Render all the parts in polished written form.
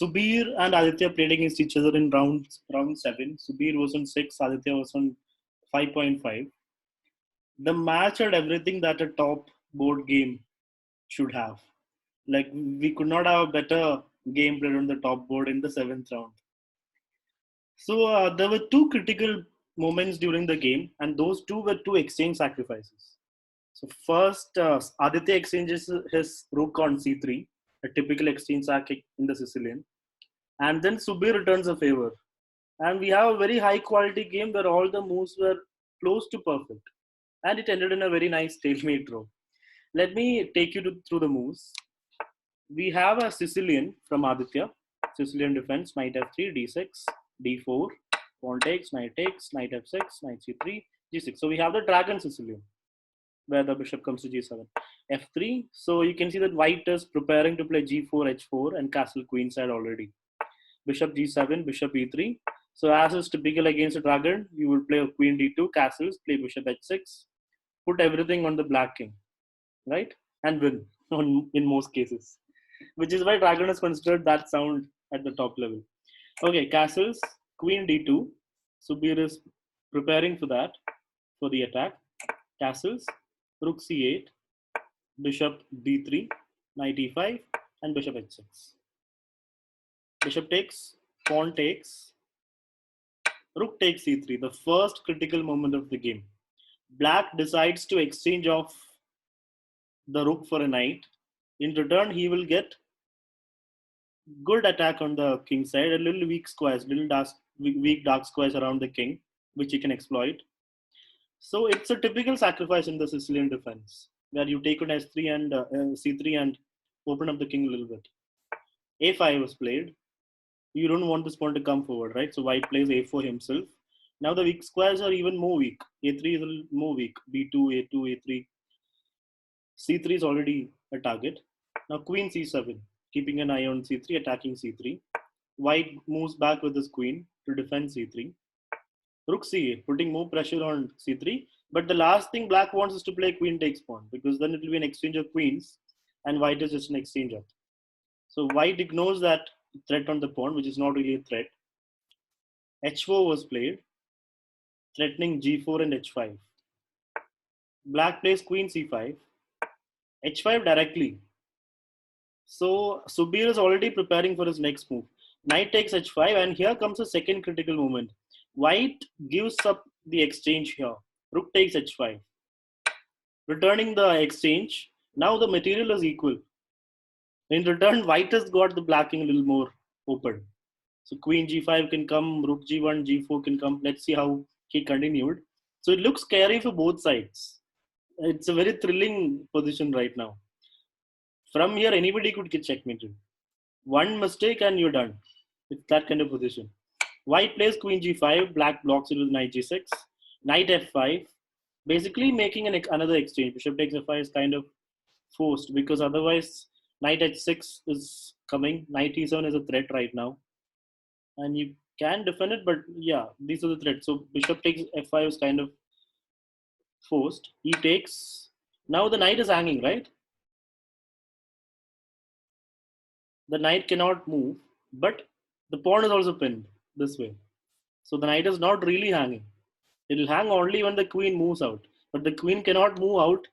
Subir and Aditya played against each other in round 7. Subir was on 6, Aditya was on 5.5. The match had everything that a top board game should have. Like, we could not have a better game played on the top board in the 7th round. So there were two critical moments during the game, and those two were two exchange sacrifices. So first, Aditya exchanges his rook on c3, a typical exchange sack in the Sicilian, and then Subir returns a favor. And we have a very high quality game where all the moves were close to perfect, and it ended in a very nice stalemate draw. Let me take you through the moves. We have a Sicilian from Aditya, Sicilian defense, knight f3, d6, d4, pawn takes, knight f6, knight c3, g6. So we have the dragon Sicilian, where the bishop comes to g7. f3, so you can see that white is preparing to play g4, h4, and castle queenside already. Bishop g7, bishop e3. So as is typical against a dragon, you will play a queen d2, castles, play bishop h6, put everything on the black king, right? And win in most cases. Which is why dragon is considered that sound at the top level. Okay, castles, queen d2. Subir is preparing for that, for the attack. Castles, rook c8, bishop d3, knight e5, and bishop h6. Bishop takes, pawn takes, rook takes c3, the first critical moment of the game. Black decides to exchange off the rook for a knight. In return, he will get good attack on the king side, a little weak squares, weak dark squares around the king, which he can exploit. So it's a typical sacrifice in the Sicilian defense, where you take on s3 and c3 and open up the king a little bit. a5 was played. You don't want this pawn to come forward, right? So white plays a4 himself. Now the weak squares are even more weak. a3 is a little more weak. b2, a2, a3. c3 is already a target. Now queen c7, keeping an eye on c3, attacking c3. White moves back with his queen to defend c3. Rook c8, putting more pressure on c3. But the last thing black wants is to play queen takes pawn, because then it will be an exchange of queens, and white is just an exchange of. So white ignores that threat on the pawn, which is not really a threat. h4 was played, threatening g4 and h5. Black plays queen c5, h5 directly. So Subir is already preparing for his next move. Knight takes h5, and here comes a second critical moment. White gives up the exchange here. Rook takes h5. Returning the exchange, now the material is equal. In return, white has got the blacking a little more open. So queen g5 can come, rook g1, g4 can come. Let's see how he continued. So it looks scary for both sides. It's a very thrilling position right now. From here, anybody could get checkmated. One mistake and you're done. It's that kind of position. White plays queen g5, black blocks it with knight g6, knight f5, basically making another exchange. Bishop takes f5 is kind of forced, because otherwise knight h6 is coming. Knight e7 is a threat right now, and you can defend it, but yeah, these are the threats. So bishop takes f5 is kind of forced. He takes. Now the knight is hanging, right? The knight cannot move, but the pawn is also pinned this way. So the knight is not really hanging. It will hang only when the queen moves out. But the queen cannot move out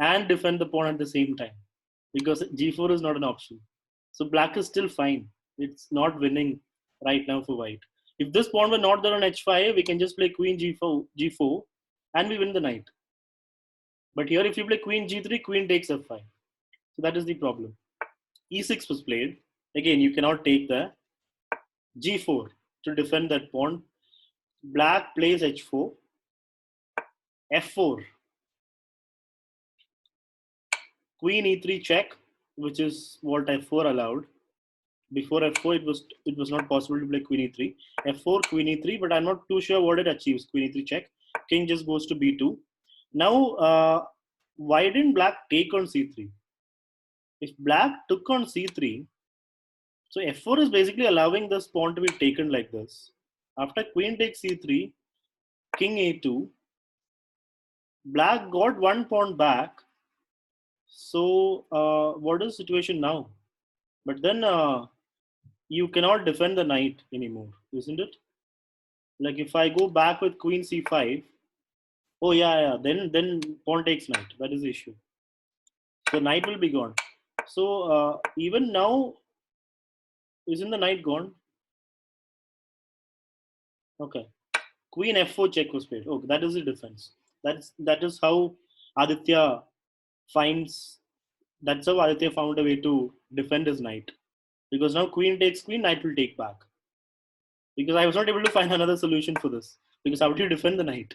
and defend the pawn at the same time, because g4 is not an option. So black is still fine. It's not winning right now for white. If this pawn were not there on h5, we can just play queen g4, and we win the knight. But here, if you play queen g3, queen takes f5. So that is the problem. e6 was played. Again, you cannot take the g4 to defend that pawn. Black plays h4, f4, queen e3 check, which is what f4 allowed. Before f4, it was not possible to play queen e3. f4, queen e3, but I'm not too sure what it achieves. Queen e3 check. King just goes to b2. Now, why didn't black take on c3? If black took on c3, so f4 is basically allowing this pawn to be taken like this. After queen takes c3, king a2, black got one pawn back. So what is the situation now? But then you cannot defend the knight anymore, isn't it? Like if I go back with queen c5, oh yeah, then pawn takes knight. That is the issue. So knight will be gone. So even now, isn't the knight gone? Okay. Queen f4 check was played. Okay, that is the defense. That is how Aditya finds. That's how Aditya found a way to defend his knight. Because now queen takes queen, knight will take back. Because I was not able to find another solution for this. Because how do you defend the knight?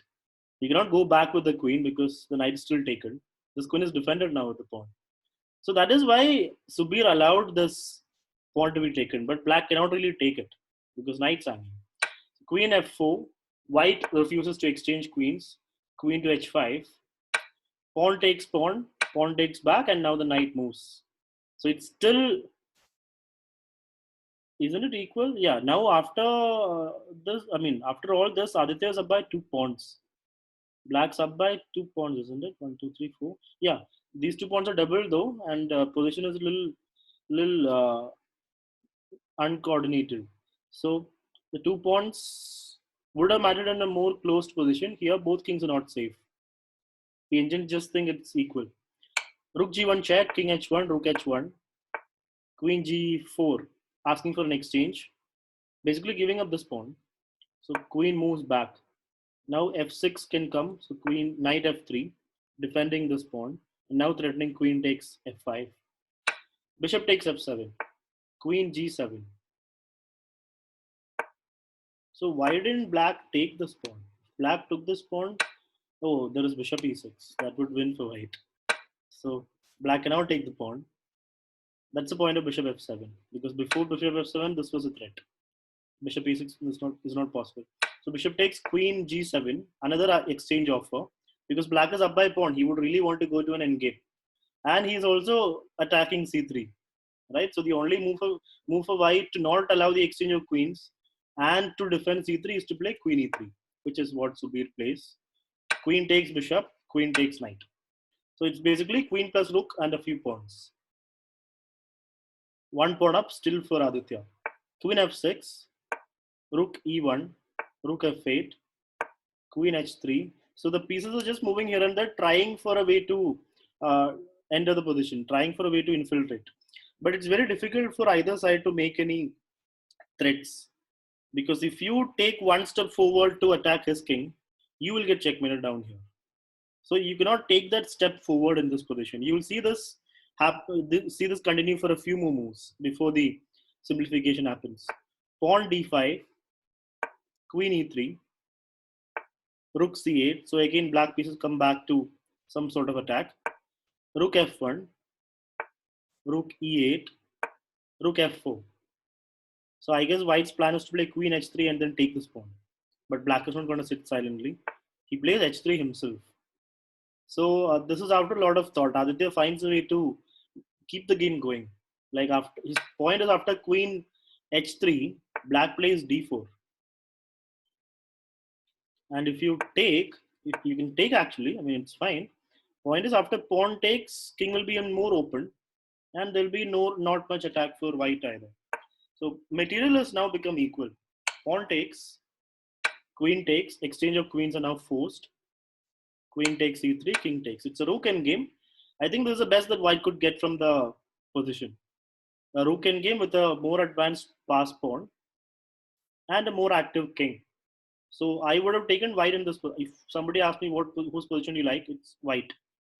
You cannot go back with the queen because the knight is still taken. This queen is defended now with the pawn. So that is why Subir allowed this pawn to be taken, but black cannot really take it because knight's hanging. Queen f4, white refuses to exchange queens. Queen to h5, pawn takes back, and now the knight moves. So it's still, isn't it equal? Yeah. Now after this, I mean, after all this, Aditya is up by 2 pawns. Black's up by 2 pawns, isn't it? One, two, three, four. Yeah, these 2 pawns are double though, and position is a little uncoordinated. So the 2 pawns would have mattered in a more closed position. Here, both kings are not safe. The engine just think it's equal. Rook g1 check, king h1, rook h1, queen g4, asking for an exchange, basically giving up this pawn. So queen moves back. Now f6 can come. So queen knight f3, defending this pawn. And now threatening queen takes f5. Bishop takes f7. Queen g7. So why didn't black take this pawn? Black took this pawn. Oh, there is bishop e6. That would win for white. So black cannot take the pawn. That's the point of bishop f7. Because before bishop f7, this was a threat. Bishop e6 is not possible. So bishop takes queen g7. Another exchange offer. Because black is up by pawn. He would really want to go to an endgame. And he's also attacking c3. Right? So the only move for white to not allow the exchange of queens and to defend c3 is to play queen e3, which is what Subir plays. Queen takes bishop, queen takes knight. So it's basically queen plus rook and a few pawns. 1 pawn up still for Aditya. Queen f6, rook e1, rook f8, queen h3. So the pieces are just moving here and there, trying for a way to enter the position, trying for a way to infiltrate. But it's very difficult for either side to make any threats. Because if you take one step forward to attack his king, you will get checkmated down here. So you cannot take that step forward in this position. You will see this continue for a few more moves before the simplification happens. Pawn d5, queen e3, rook c8. So again, black pieces come back to some sort of attack. Rook f1, rook e8, rook f4. So I guess white's plan is to play queen h3 and then take this pawn. But black is not going to sit silently. He plays h3 himself. So this is after a lot of thought. Aditya finds a way to keep the game going. Like after his point is after queen h3, black plays d4. And if you can take actually, I mean it's fine. Point is after pawn takes, king will be more open, and there'll be not much attack for white either. So material has now become equal. Pawn takes, queen takes, exchange of queens are now forced. Queen takes e3, king takes. It's a rook endgame. I think this is the best that white could get from the position. A rook endgame with a more advanced pass pawn and a more active king. So I would have taken white in this. If somebody asked me whose position you like, it's white.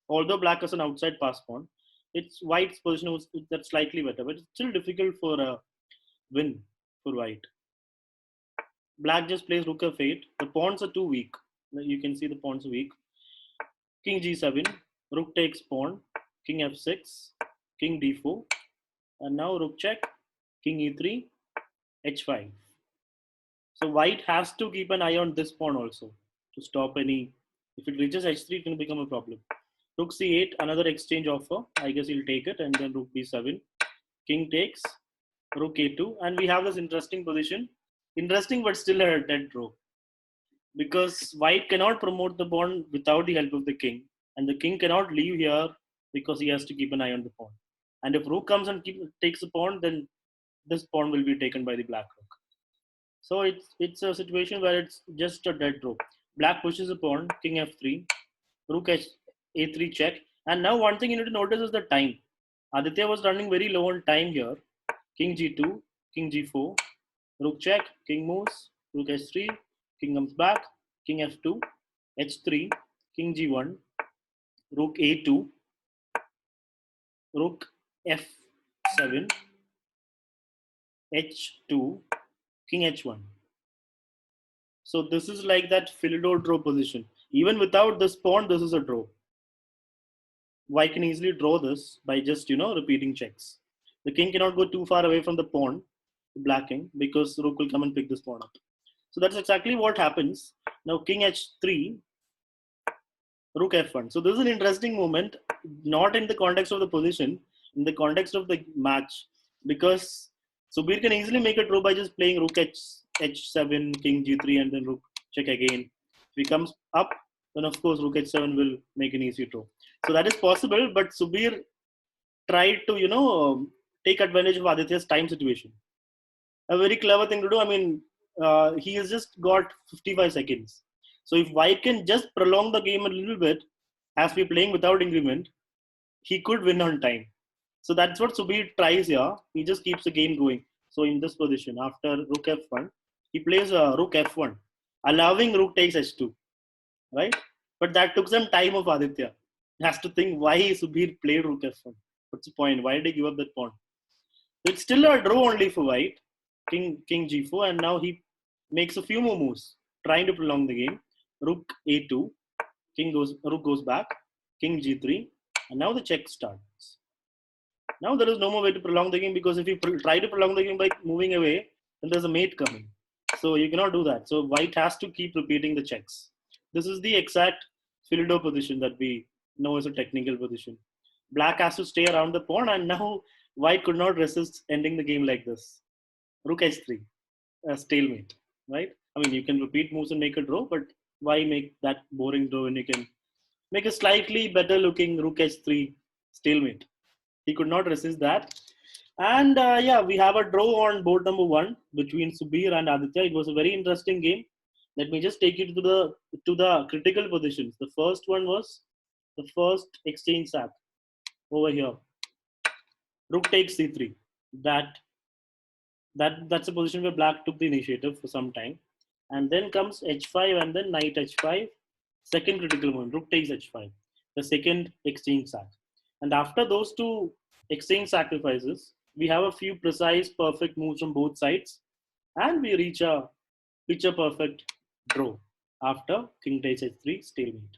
Although black is an outside pass pawn, it's white's position that's slightly better, but it's still difficult for a win for white. Black just plays rook f8. The pawns are too weak. You can see the pawns are weak. King g7, rook takes pawn, king f6, king d4, and now rook check, king e3, h5. So white has to keep an eye on this pawn also to stop any. If it reaches h3, it can become a problem. Rook c8, another exchange offer. I guess he'll take it, and then rook b7, king takes, rook a2, and we have this interesting position. Interesting, but still a dead draw. Because white cannot promote the pawn without the help of the king, and the king cannot leave here because he has to keep an eye on the pawn. And if rook comes and takes the pawn, then this pawn will be taken by the black rook. So it's a situation where it's just a dead draw. Black pushes a pawn, king f3, rook h a3 check. And now one thing you need to notice is the time. Aditya was running very low on time here. King g2, king g4, rook check, king moves, rook h3, king comes back, king f2, h3, king g1, rook a2, rook f7, h2, king h1. So this is like that Philidor draw position. Even without this pawn, this is a draw. White can easily draw this by just, repeating checks. The king cannot go too far away from the pawn, black king, because rook will come and pick this pawn up. So that's exactly what happens. Now king h3, rook f1. So this is an interesting moment, not in the context of the position, in the context of the match, because Subir can easily make a draw by just playing rook h7, king g3, and then rook check again. If he comes up, then of course rook h7 will make an easy draw. So that is possible, but Subir tried to, take advantage of Aditya's time situation. A very clever thing to do. I mean, he has just got 55 seconds. So if White can just prolong the game a little bit, as we're playing without increment, he could win on time. So that's what Subir tries here. He just keeps the game going. So in this position, after rook f1, he plays rook f1, allowing rook takes h2, right? But that took some time of Aditya. He has to think why Subir played rook f1. What's the point? Why did he give up that pawn? It's still a draw only for White. King g4, and now he makes a few more moves, trying to prolong the game. Rook a2, rook goes back, king g3, and now the check starts. Now there is no more way to prolong the game, because if you try to prolong the game by moving away, then there's a mate coming. So you cannot do that. So White has to keep repeating the checks. This is the exact Philidor position that we know as a technical position. Black has to stay around the pawn, and now White could not resist ending the game like this. Rook h3, a stalemate, right? I mean, you can repeat moves and make a draw, but why make that boring draw when you can make a slightly better looking rook h3 stalemate? He could not resist that. And yeah, we have a draw on board number one between Subir and Aditya. It was a very interesting game. Let me just take you to the critical positions. The first one was the first exchange sack over here. Rook takes c3. That's a position where black took the initiative for some time. And then comes h5 and then knight h5. Second critical moment, rook takes h5. The second exchange sack. And after those two exchange sacrifices, we have a few precise, perfect moves from both sides. And we reach a picture perfect draw after king takes h3 stalemate.